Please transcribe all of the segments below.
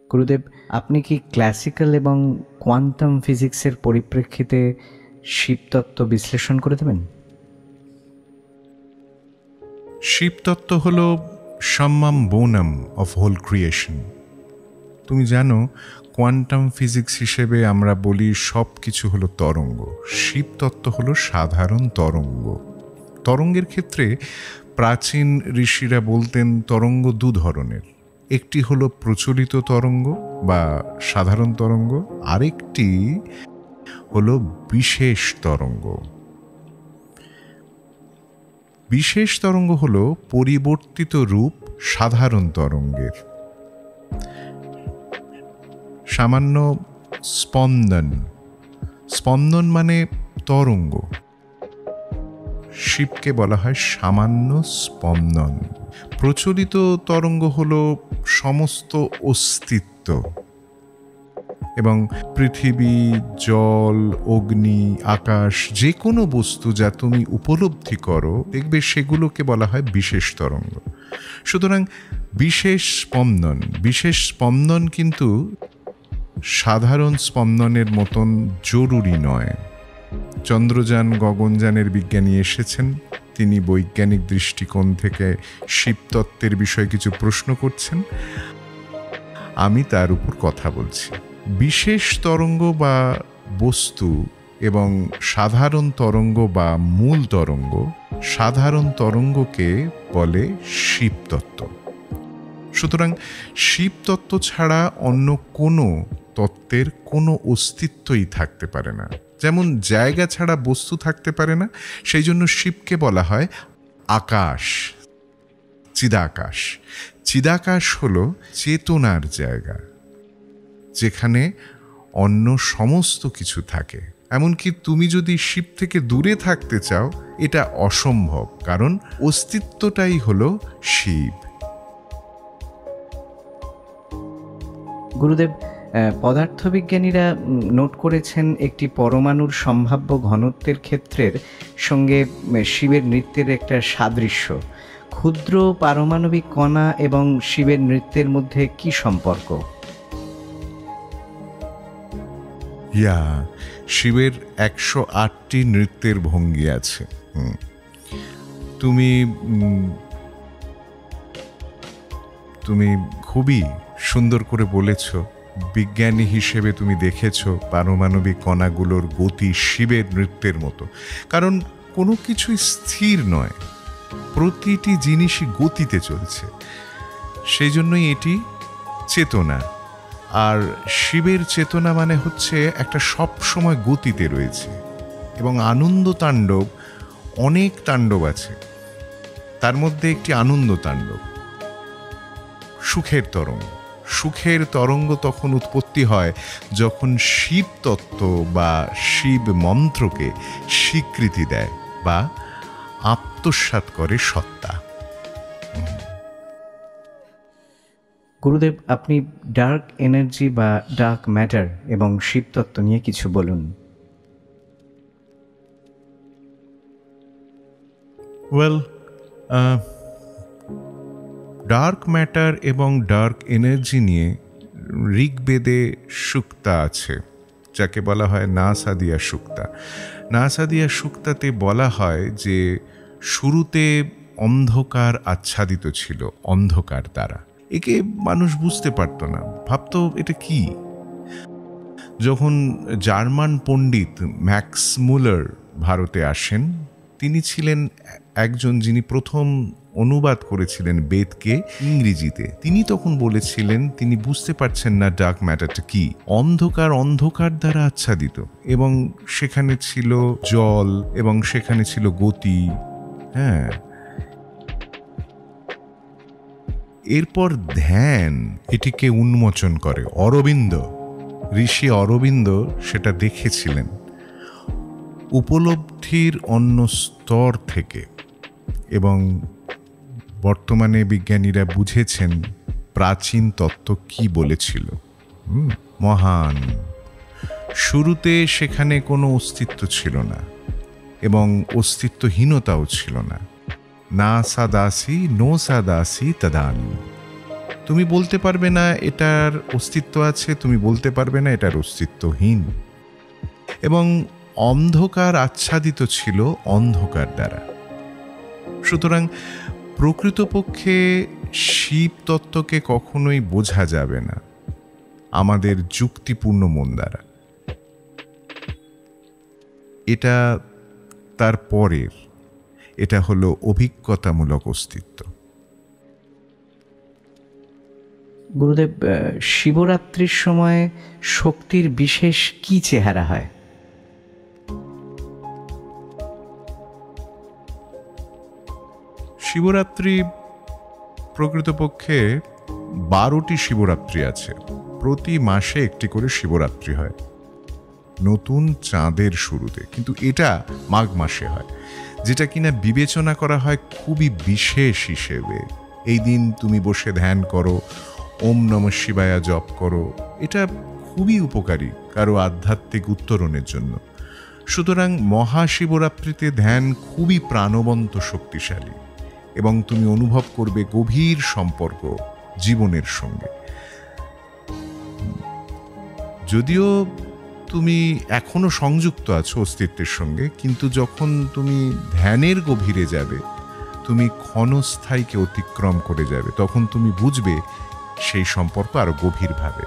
গুরুদেব, আপনি কি ক্লাসিক্যাল এবং কোয়ান্টাম ফিজিক্সের পরিপ্রেক্ষিতে শিবতত্ত্ব বিশ্লেষণ করে দেবেন? শিবতত্ত্ব হল সাম্মাম বোনাম অফ হোল ক্রিয়েশন। তুমি জানো, কোয়ান্টাম ফিজিক্স হিসেবে আমরা বলি সব কিছু হলো তরঙ্গ। শিবতত্ত্ব হলো সাধারণ তরঙ্গ। তরঙ্গের ক্ষেত্রে প্রাচীন ঋষিরা বলতেন তরঙ্গ দু ধরনের। একটি হলো প্রচলিত তরঙ্গ বা সাধারণ তরঙ্গ, আরেকটি হলো বিশেষ তরঙ্গ। বিশেষ তরঙ্গ হলো পরিবর্তিত রূপ সাধারণ তরঙ্গের। সামান্য স্পন্দন, স্পন্দন মানে তরঙ্গ। শিবকে বলা হয় সামান্য স্পন্দন। প্রচলিত তরঙ্গ হলো সমস্ত অস্তিত্ব, এবং পৃথিবী, জল, অগ্নি, আকাশ, যে কোনো বস্তু যা তুমি উপলব্ধি করো দেখবে সেগুলোকে বলা হয় বিশেষ তরঙ্গ। সুতরাং বিশেষ স্পন্দন কিন্তু সাধারণ স্পন্দনের মতন জরুরি নয়। চন্দ্রযান, গগনযানের বিজ্ঞানী এসেছেন, তিনি বৈজ্ঞানিক দৃষ্টিকোণ থেকে শিবতত্ত্বের বিষয়ে কিছু প্রশ্ন করছেন, আমি তার উপর কথা বলছি। বিশেষ তরঙ্গ বা বস্তু এবং সাধারণ তরঙ্গ বা মূল তরঙ্গ, সাধারণ তরঙ্গকে বলে শিবতত্ত্ব। সুতরাং শিবতত্ত্ব ছাড়া অন্য কোনো তত্ত্বের কোনো অস্তিত্বই থাকতে পারে না। যেমন জায়গা ছাড়া বস্তু থাকতে পারে না, সেই জন্য শিবকে বলা হয় আকাশ, চিদাকাশ। চিদাকাশ হলো চেতনার জায়গা, যেখানে অন্য সমস্ত কিছু থাকে। এমনকি তুমি যদি শিব থেকে দূরে থাকতে চাও, এটা অসম্ভব, কারণ অস্তিত্বটাই হলো শিব। গুরুদেব, পদার্থবিজ্ঞানীরা নোট করেছেন একটি পরমাণুর সম্ভাব্য ঘনত্বের ক্ষেত্রের সঙ্গে শিবের নৃত্যের একটা সাদৃশ্য। ক্ষুদ্র পারমাণবিক কণা এবং শিবের নৃত্যের মধ্যে কি সম্পর্ক? শিবের 108টি নৃত্যের ভঙ্গি আছে। তুমি খুবই সুন্দর করে বলেছ। বিজ্ঞানী হিসেবে তুমি দেখেছ পারমাণবিক কণাগুলোর গতি শিবের নৃত্যের মতো, কারণ কোনো কিছুই স্থির নয়, প্রতিটি জিনিসই গতিতে চলছে। সেই জন্যই এটি চেতনা। আর শিবের চেতনা মানে হচ্ছে একটা সব সময় গতিতে রয়েছে। এবং আনন্দ তাণ্ডব, অনেক তাণ্ডব আছে, তার মধ্যে একটি আনন্দ তাণ্ডব, সুখের তরঙ্গ। সুখের তরঙ্গ তখন উৎপত্তি হয় যখন শিব তত্ত্ব বা শিব মন্ত্রকে স্বীকৃতি দেয় বা আত্মসাৎ করে সত্তা। গুরুদেব, আপনি ডার্ক এনার্জি বা ডার্ক ম্যাটার এবং শিবতত্ত্ব নিয়ে কিছু বলুন। ডার্ক ম্যাটার এবং ডার্ক এনার্জি নিয়ে ঋগ্বেদে সুক্তা আছে, যাকে বলা হয় নাসাদিয়া সুক্তা। নাসাদিয়া সুক্তাতে বলা হয় যে শুরুতে অন্ধকার আচ্ছাদিত ছিল, অন্ধকার দ্বারা। একে মানুষ বুঝতে পারত না, ভাবতো এটা কি। যখন জার্মান পণ্ডিত ম্যাক্স মুলার ভারতে আসেন, তিনি ছিলেন একজন যিনি প্রথম অনুবাদ করেছিলেন বেদকে ইংরেজিতে। তিনি তখন বলেছিলেন তিনি বুঝতে পারছেন না ডার্ক ম্যাটারটা কি। অন্ধকার দ্বারা আচ্ছাদিত, এবং সেখানে ছিল জল এবং সেখানে ছিল গতি। এরপর ধ্যান এটিকে উন্মোচন করে। ঋষি অরবিন্দ সেটা দেখেছিলেন উপলব্ধির অন্য স্তর থেকে, এবং বর্তমানে বিজ্ঞানীরা বুঝেছেন প্রাচীন তত্ত্ব কি বলেছিল। মহান। শুরুতে সেখানে কোনো অস্তিত্ব ছিল না এবং অস্তিত্বহীনতাও ছিল না। না সাদাসি নো সাদাসি তদানি। তুমি বলতে পারবে না এটার অস্তিত্ব আছে, তুমি বলতে পারবে না এটার অস্তিত্বহীন। এবং অন্ধকার আচ্ছাদিত ছিল অন্ধকার দ্বারা। সুতরাং প্রকৃতপক্ষে শিব তত্ত্বকে কখনোই বোঝা যাবে না আমাদের যুক্তিপূর্ণ মন দ্বারা। এটা তার পরের, এটা হলো অভিজ্ঞতামূলক অস্তিত্ব। গুরুদেব, শিবরাত্রির সময় শক্তির বিশেষ কি চেহারা হয়? শিবরাত্রি প্রকৃতপক্ষে 12টি শিবরাত্রি আছে। প্রতি মাসে একটি করে শিবরাত্রি হয় নতুন চাঁদের শুরুতে, কিন্তু এটা মাঘ মাসে হয়, যেটা কিনা বিবেচনা করা হয় খুবই বিশেষ হিসেবে। এই দিন তুমি বসে ধ্যান করো, ওম নমঃ শিবায়া জপ করো, এটা খুবই উপকারী কারো আধ্যাত্মিক উত্তরণের জন্য। সুতরাং মহাশিবরাত্রিতে ধ্যান খুবই প্রাণবন্ত, শক্তিশালী, এবং তুমি অনুভব করবে গভীর সম্পর্ক জীবনের সঙ্গে। যদিও তুমি এখনো সংযুক্ত আছো অস্তিত্বের সঙ্গে, কিন্তু যখন তুমি ধ্যানের গভীরে যাবে, তুমি ক্ষণস্থায়ীকে অতিক্রম করে যাবে, তখন তুমি বুঝবে সেই সম্পর্ক আরো গভীরভাবে।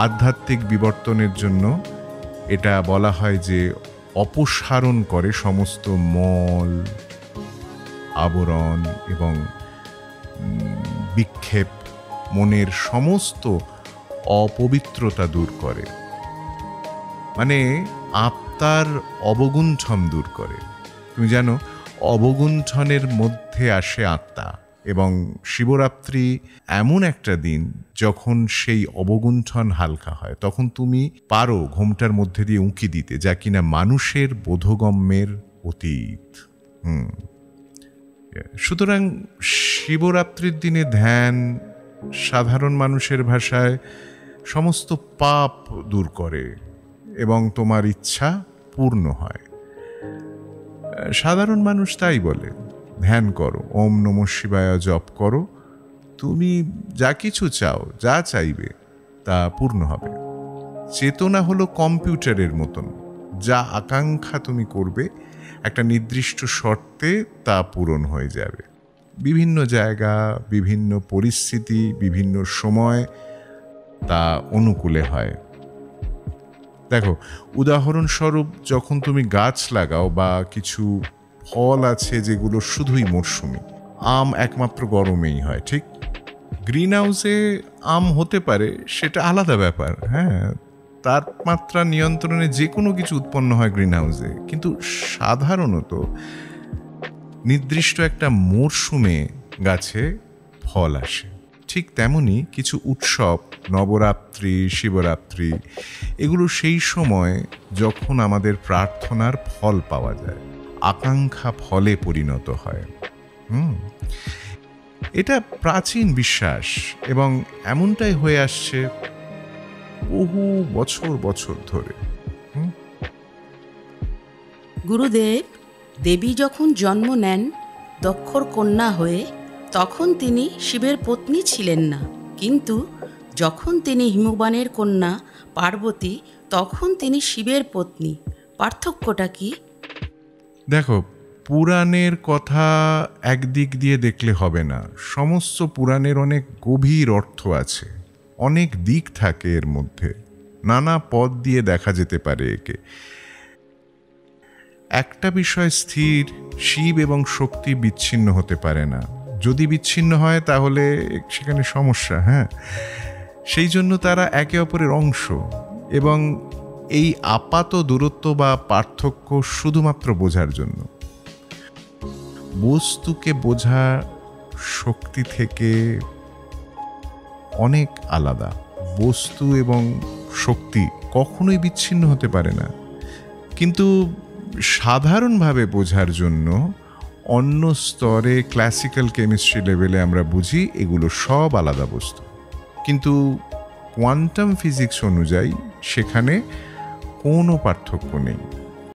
আধ্যাত্মিক বিবর্তনের জন্য এটা বলা হয় যে অপসারণ করে সমস্ত মল, আবরণ এবং বিক্ষেপ, মনের সমস্ত অপবিত্রতা দূর করে, মানে আত্মার অবগুণ্ঠন দূর করে। তুমি জানো, অবগুণ্ঠনের মধ্যে আসে আত্মা, এবং শিবরাত্রি এমন একটা দিন যখন সেই অবগুণ্ঠন হালকা হয়, তখন তুমি পারো ঘোমটার মধ্যে দিয়ে উঁকি দিতে, যা কিনা মানুষের বোধগম্যের অতীত। সুতরাং শিবরাত্রির দিনে ধ্যান সাধারণ মানুষের ভাষায় সমস্ত পাপ দূর করে এবং তোমার ইচ্ছা পূর্ণ হয়। সাধারণ মানুষ তাই বলে, ধ্যান করো, ওম নমঃ শিবায়া জপ করো, তুমি যা কিছু চাও, যা চাইবে তা পূর্ণ হবে। চেতনা হলো কম্পিউটারের মতন, যা আকাঙ্ক্ষা তুমি করবে একটা নির্দিষ্ট শর্তে তা পূরণ হয়ে যাবে। বিভিন্ন জায়গা, বিভিন্ন পরিস্থিতি, বিভিন্ন সময় তা অনুকূলে হয়। দেখো, উদাহরণস্বরূপ যখন তুমি গাছ লাগাও বা কিছু ফল আছে যেগুলো শুধুই মরশুমি, আম একমাত্র গরমেই হয়, ঠিক? গ্রিন হাউসে আম হতে পারে, সেটা আলাদা ব্যাপার, হ্যাঁ, তাপমাত্রা নিয়ন্ত্রণে যে কোনো কিছু উৎপন্ন হয় গ্রিন হাউসে, কিন্তু সাধারণত নির্দিষ্ট একটা মরশুমে গাছে ফল আসে। ঠিক তেমনি কিছু উৎসব, নবরাত্রি, শিবরাত্রি, এগুলো সেই সময় যখন আমাদের প্রার্থনার ফল পাওয়া যায়, আকাঙ্ক্ষা ফলে পরিণত হয়। এটা প্রাচীন বিশ্বাস এবং এমনটাই হয়ে আসছে বহু বছর বছর ধরে। গুরুদেব, দেবী যখন জন্ম নেন দক্ষর কন্যা হয়ে, তখন তিনি শিবের পত্নী ছিলেন না, কিন্তু যখন তিনি হিমবানের কন্যা পার্বতী, তখন তিনি শিবের পত্নী। পার্থক্যটা কি? দেখো, পুরাণের কথা একদিক দিয়ে দেখলে হবে না, সমস্ত পুরাণের অনেক গভীর অর্থ আছে, অনেক দিক থাকে এর মধ্যে, নানা পথ দিয়ে দেখা যেতে পারে একে। একটা বিষয় স্থির, শিব এবং শক্তি বিচ্ছিন্ন হতে পারে না। যদি বিচ্ছিন্ন হয় তাহলে সেখানে সমস্যা, হ্যাঁ। সেই জন্য তারা একে অপরের অংশ, এবং এই আপাত দূরত্ব বা পার্থক্য শুধুমাত্র বোঝার জন্য। বস্তুকে বোঝা শক্তি থেকে অনেক আলাদা। বস্তু এবং শক্তি কখনোই বিচ্ছিন্ন হতে পারে না, কিন্তু সাধারণভাবে বোঝার জন্য অন্য স্তরে, ক্লাসিক্যাল কেমিস্ট্রি লেভেলে আমরা বুঝি এগুলো সব আলাদা বস্তু, কিন্তু কোয়ান্টাম ফিজিক্স অনুযায়ী সেখানে কোনো পার্থক্য নেই।